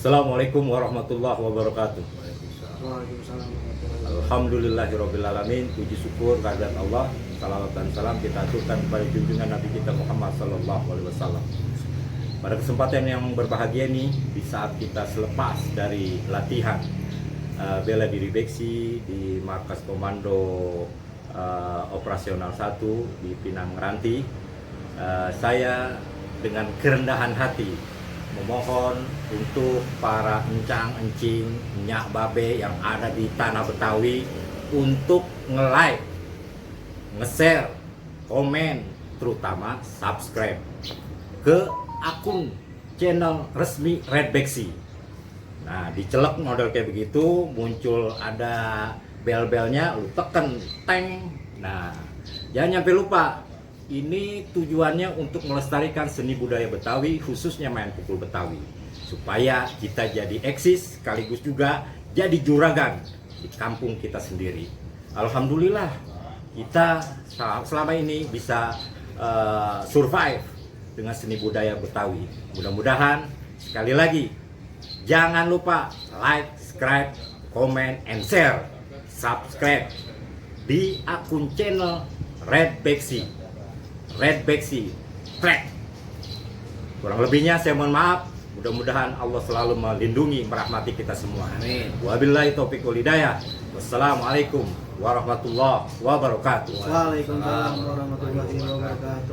Assalamualaikum warahmatullahi wabarakatuh. Waalaikumsalam. Alhamdulillahirabbil alamin. Puji syukur kehadirat Allah. Salawat dan salam kita aturkan kepada junjungan Nabi kita Muhammad sallallahu alaihi wasallam. Pada kesempatan yang berbahagia ini, di saat kita selepas dari latihan bela diri Beksi di markas komando operasional 1 di Pinang Ranti, saya dengan kerendahan hati memohon untuk para encang-encing, nyak babe yang ada di tanah Betawi untuk nge-like, nge-share, komen, terutama subscribe ke akun channel resmi Red Beksi. Nah, dicelek model kayak begitu, muncul ada bel-belnya, lu tekan teng. Nah, jangan sampai lupa, ini tujuannya untuk melestarikan seni budaya Betawi, khususnya main pukul Betawi, supaya kita jadi eksis sekaligus juga jadi juragan di kampung kita sendiri. Alhamdulillah kita selama ini bisa survive dengan seni budaya Betawi. Mudah-mudahan sekali lagi jangan lupa like, subscribe, comment, and share. Subscribe di akun channel Red Beksi. Red Beksi Track. Kurang lebihnya saya mohon maaf. Mudah-mudahan Allah selalu melindungi, merahmati kita semua. Amin. Wabillahi taufiq wal hidayah. Wassalamualaikum warahmatullahi wabarakatuh. Waalaikumsalam warahmatullahi wabarakatuh.